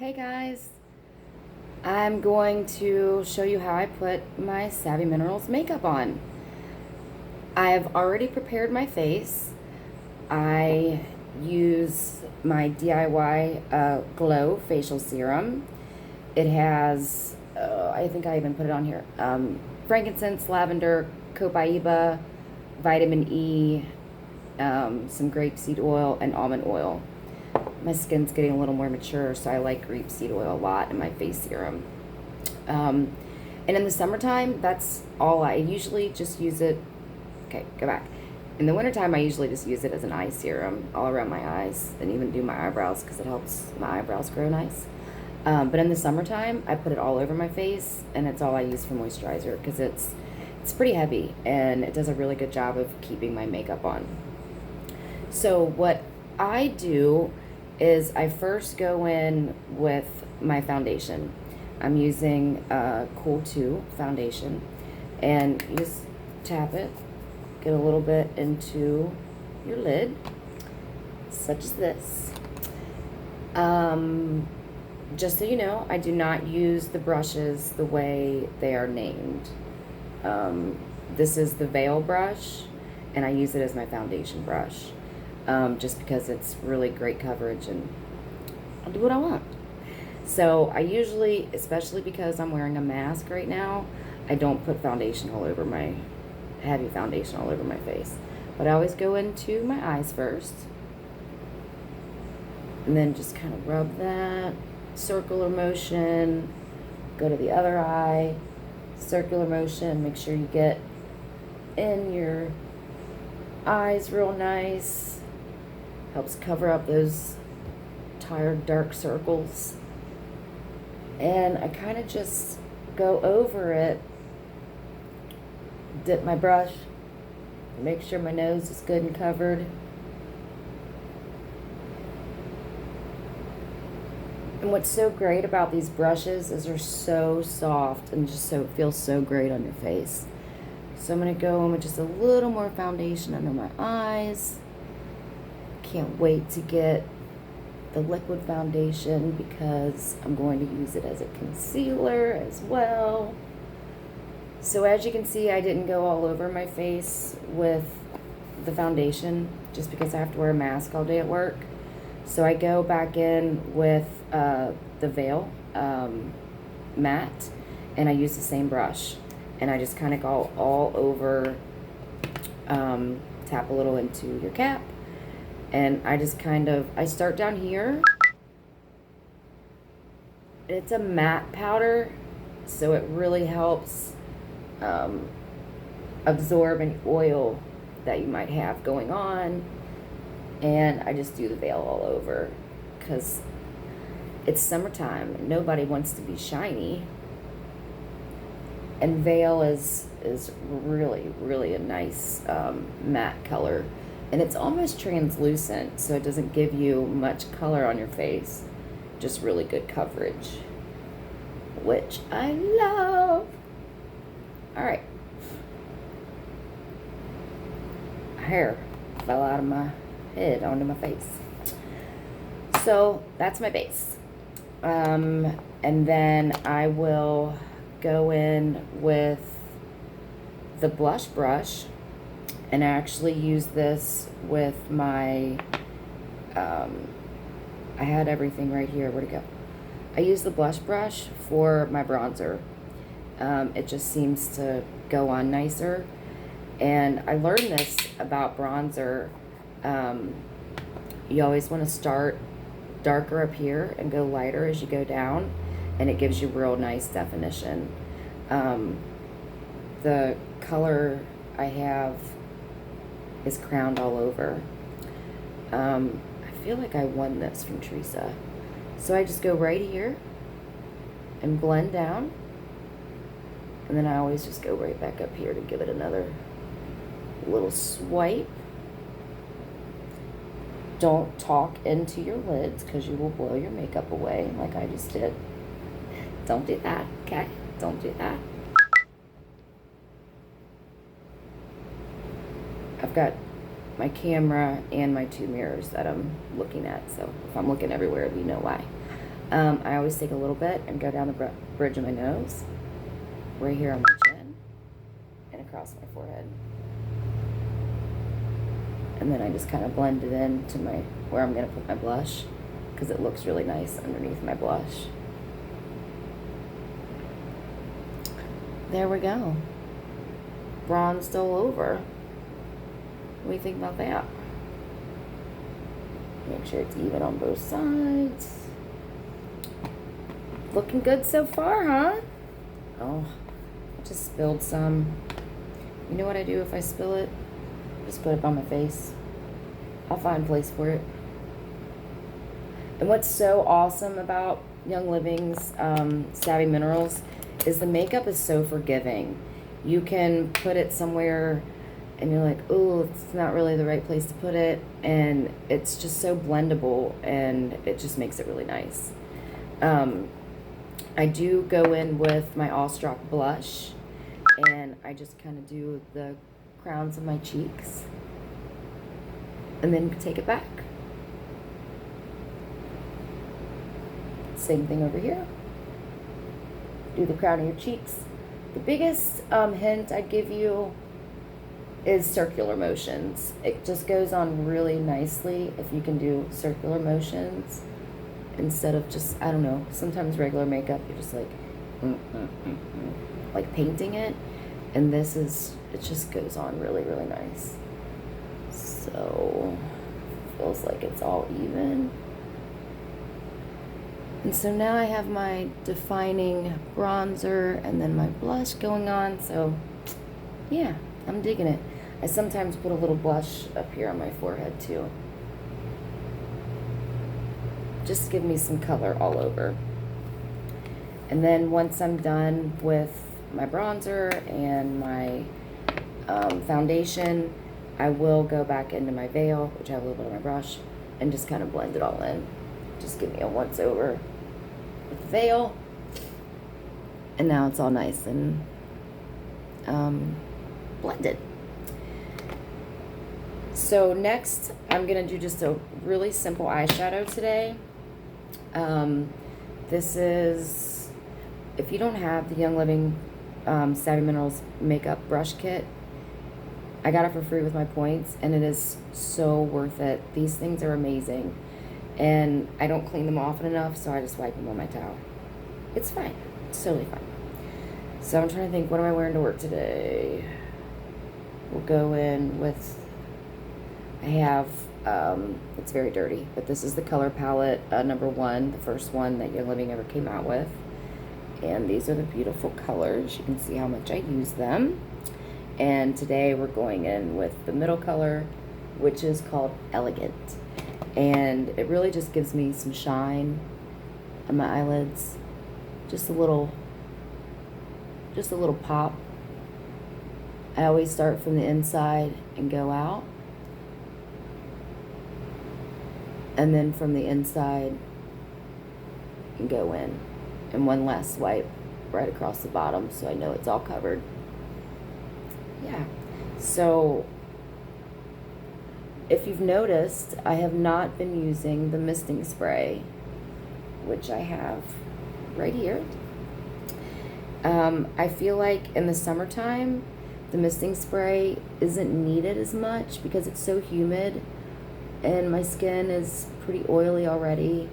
Hey guys, I'm going to show you how I put my Savvy Minerals makeup on. I've already prepared my face. I use my DIY Glow Facial Serum. It has, I think I even put it on here, frankincense, lavender, copaiba, vitamin E, some grapeseed oil, and almond oil. My skin's getting a little more mature, so I like grapeseed oil a lot in my face serum. And in the summertime, that's all I usually just use it. Okay, go back. In the wintertime, I usually just use it as an eye serum all around my eyes and even do my eyebrows because it helps my eyebrows grow nice. But in the summertime, I put it all over my face, and it's all I use for moisturizer because it's pretty heavy and it does a really good job of keeping my makeup on. So what I do is I first go in with my foundation. I'm using Cool 2 foundation, and you just tap it, get a little bit into your lid, such as this. Just so you know, I do not use the brushes the way they are named. This is the Veil brush, and I use it as my foundation brush. Just because it's really great coverage and I'll do what I want. So I usually, especially because I'm wearing a mask right now, I don't put foundation all over my, heavy foundation all over my face. But I always go into my eyes first. And then just kind of rub that, circular motion, go to the other eye, circular motion, make sure you get in your eyes real nice. Helps cover up those tired dark circles. And I kind of just go over it, dip my brush, make sure my nose is good and covered. And what's so great about these brushes is they're so soft and just so feels so great on your face. So I'm going to go in with just a little more foundation under my eyes. Can't wait to get the liquid foundation because I'm going to use it as a concealer as well. So as you can see, I didn't go all over my face with the foundation just because I have to wear a mask all day at work. So I go back in with the Veil matte, and I use the same brush, and I just kind of go all over, tap a little into your cap. And I just kind of, I start down here. It's a matte powder, so it really helps absorb any oil that you might have going on. And I just do the Veil all over because it's summertime. Nobody wants to be shiny. And Veil is really, really a nice matte color. And it's almost translucent, so it doesn't give you much color on your face. Just really good coverage, which I love. All right. Hair fell out of my head onto my face. So that's my base. And then I will go in with the blush brush. And I actually use this with my, I had everything right here. Where'd it go? I use the blush brush for my bronzer. It just seems to go on nicer. And I learned this about bronzer. You always want to start darker up here and go lighter as you go down. And it gives you real nice definition. The color I have is Crowned All Over. I feel like I won this from Teresa. So I just go right here and blend down. And then I always just go right back up here to give it another little swipe. Don't talk into your lids because you will blow your makeup away like I just did. Don't do that, okay? Don't do that. I've got my camera and my two mirrors that I'm looking at, so if I'm looking everywhere, you know why. I always take a little bit and go down the bridge of my nose, right here on my chin, and across my forehead. And then I just kind of blend it in to where I'm going to put my blush, because it looks really nice underneath my blush. There we go. Bronzed all over. What do you think about that? Make sure it's even on both sides. Looking good so far, huh? Oh, I just spilled some. You know what I do if I spill it? Just put it on my face. I'll find a place for it. And what's so awesome about Young Living's Savvy Minerals is the makeup is so forgiving. You can put it somewhere and you're like, oh, it's not really the right place to put it. And it's just so blendable, and it just makes it really nice. I do go in with my Awestruck blush, and I just kind of do the crowns of my cheeks, and then take it back. Same thing over here. Do the crown of your cheeks. The biggest hint I'd give you is circular motions. It just goes on really nicely if you can do circular motions instead of just, I don't know, sometimes regular makeup, you're just like, like painting it. And this is, it just goes on really, really nice. So, feels like it's all even. And so now I have my defining bronzer and then my blush going on. So, yeah, I'm digging it. I sometimes put a little blush up here on my forehead too. Just give me some color all over. And then once I'm done with my bronzer and my foundation, I will go back into my veil, which I have a little bit on my brush, and just kind of blend it all in. Just give me a once over with the veil. And now it's all nice and blended. So next, I'm going to do just a really simple eyeshadow today. This is, if you don't have the Young Living Savvy Minerals makeup brush kit, I got it for free with my points, and it is so worth it. These things are amazing, and I don't clean them often enough, so I just wipe them on my towel. It's fine. It's totally fine. So I'm trying to think, what am I wearing to work today? We'll go in with, I have, it's very dirty, but this is the color palette number 1, the first one that Young Living ever came out with. And these are the beautiful colors. You can see how much I use them. And today we're going in with the middle color, which is called Elegant. And it really just gives me some shine on my eyelids. Just a little pop. I always start from the inside and go out. And then from the inside and go in. And one last swipe right across the bottom so I know it's all covered. Yeah. So if you've noticed, I have not been using the misting spray, which I have right here. I feel like in the summertime, the misting spray isn't needed as much because it's so humid and my skin is pretty oily already.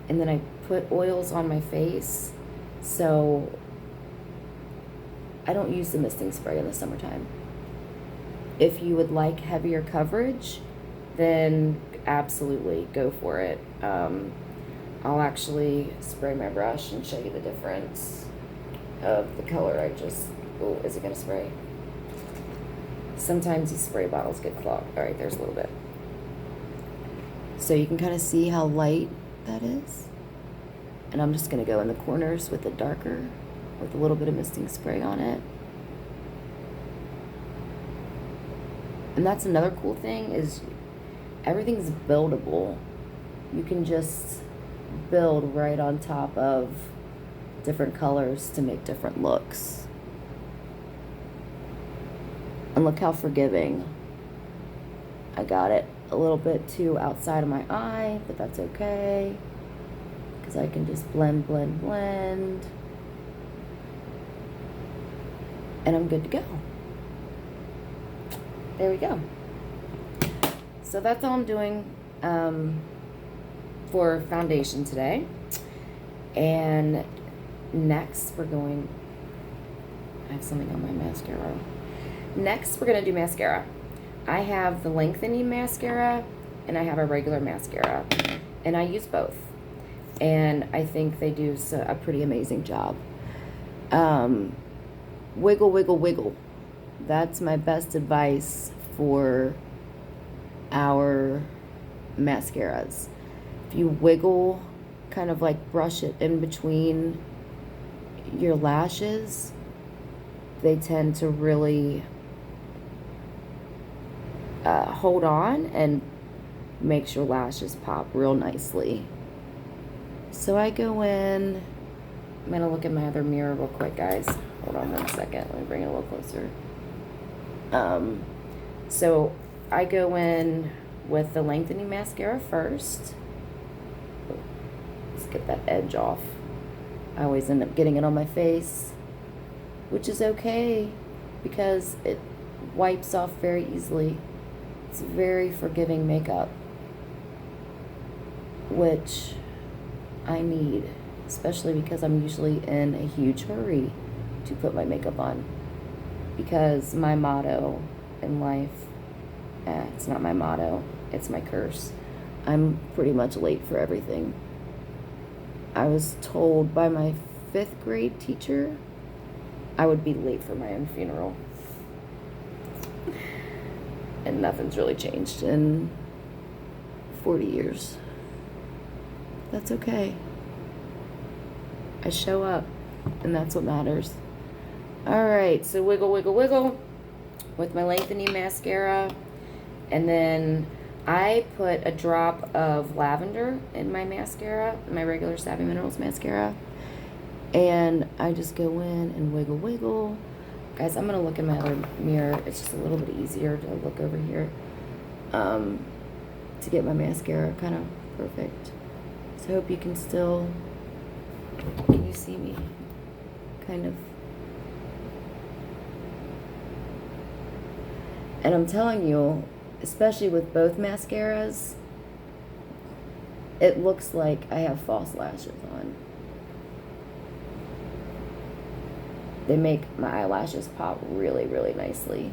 And then I put oils on my face, so I don't use the misting spray in the summertime. If you would like heavier coverage, then absolutely go for it. I'll actually spray my brush and show you the difference of the color I just, oh, is it gonna spray? Sometimes these spray bottles get clogged. All right, there's a little bit. So you can kind of see how light that is. And I'm just gonna go in the corners with a darker, with a little bit of misting spray on it. And that's another cool thing is everything's buildable. You can just build right on top of different colors to make different looks. And look how forgiving. I got it a little bit too outside of my eye, but that's okay. because I can just blend, blend, blend. And I'm good to go. There we go. So that's all I'm doing for foundation today. And next we're going, I have something on my mascara. Next we're going to do mascara. I have the lengthening mascara and I have a regular mascara. And I use both. And I think they do a pretty amazing job. Wiggle, wiggle, wiggle. That's my best advice for our mascaras. If you wiggle, kind of like brush it in between your lashes, they tend to really hold on and makes your lashes pop real nicely. So I go in, I'm gonna look in my other mirror real quick, guys. Hold on 1 second, let me bring it a little closer. So I go in with the lengthening mascara first. Let's get that edge off. I always end up getting it on my face, which is okay because it wipes off very easily. It's very forgiving makeup, which I need, especially because I'm usually in a huge hurry to put my makeup on. Because my motto in life, it's not my motto, it's my curse. I'm pretty much late for everything. I was told by my 5th grade teacher I would be late for my own funeral. And nothing's really changed in 40 years. That's okay. I show up, and that's what matters. Alright, so wiggle, wiggle, wiggle with my lengthening mascara. And then I put a drop of lavender in my mascara, my regular Savvy Minerals mascara. And I just go in and wiggle, wiggle. Guys, I'm going to look in my other mirror. It's just a little bit easier to look over here to get my mascara kind of perfect. So I hope you can still, can you see me? Kind of. And I'm telling you, especially with both mascaras, it looks like I have false lashes on. They make my eyelashes pop really, really nicely.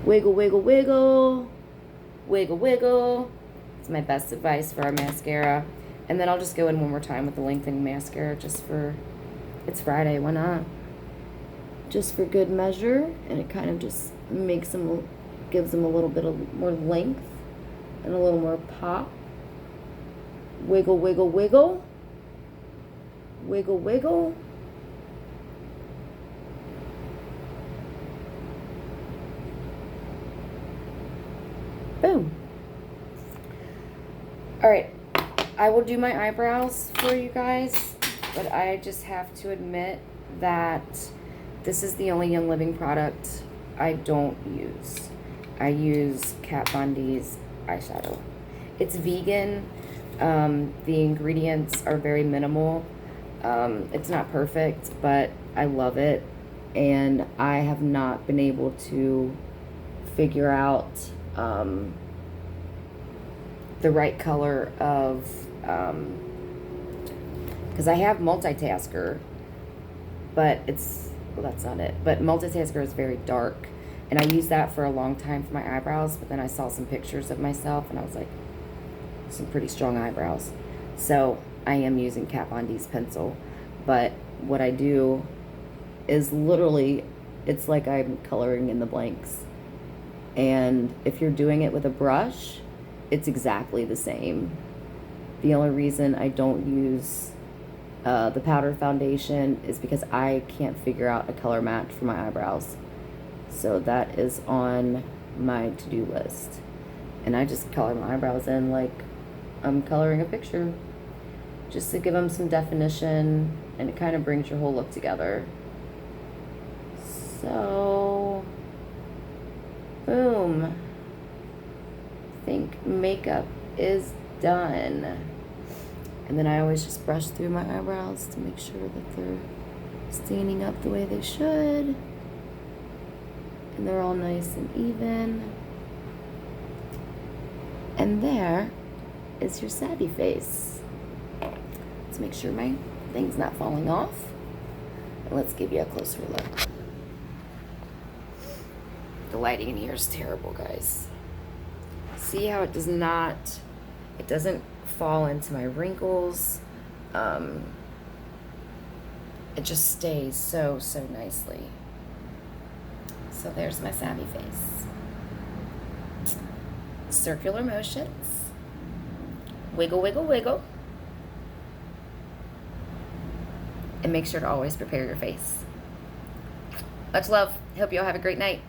Wiggle, wiggle, wiggle. Wiggle, wiggle. It's my best advice for our mascara. And then I'll just go in one more time with the lengthening mascara just for, it's Friday, why not? Just for good measure, and it kind of just makes them, gives them a little bit of more length and a little more pop. Wiggle, wiggle, wiggle. Wiggle, wiggle. Boom. All right, I will do my eyebrows for you guys, but I just have to admit that this is the only Young Living product I don't use. I use Kat Von D's eyeshadow. It's vegan. The ingredients are very minimal. It's not perfect, but I love it. And I have not been able to figure out the right color of, because I have Multitasker, but it's, well, that's not it. But Multitasker is very dark, and I used that for a long time for my eyebrows, but then I saw some pictures of myself, and I was like, some pretty strong eyebrows. So I am using Kat Von D's pencil, but what I do is literally, it's like I'm coloring in the blanks. And if you're doing it with a brush, it's exactly the same. The only reason I don't use the powder foundation is because I can't figure out a color match for my eyebrows. So that is on my to-do list. And I just color my eyebrows in like I'm coloring a picture, just to give them some definition, and it kind of brings your whole look together. So, boom. I think makeup is done. And then I always just brush through my eyebrows to make sure that they're standing up the way they should. And they're all nice and even. And there is your savvy face. Let's make sure my thing's not falling off. And let's give you a closer look. The lighting in here is terrible, guys. See how it doesn't fall into my wrinkles. It just stays so nicely. So there's my savvy face. Circular motions. Wiggle, wiggle, wiggle. And make sure to always prepare your face. Much love. Hope you all have a great night.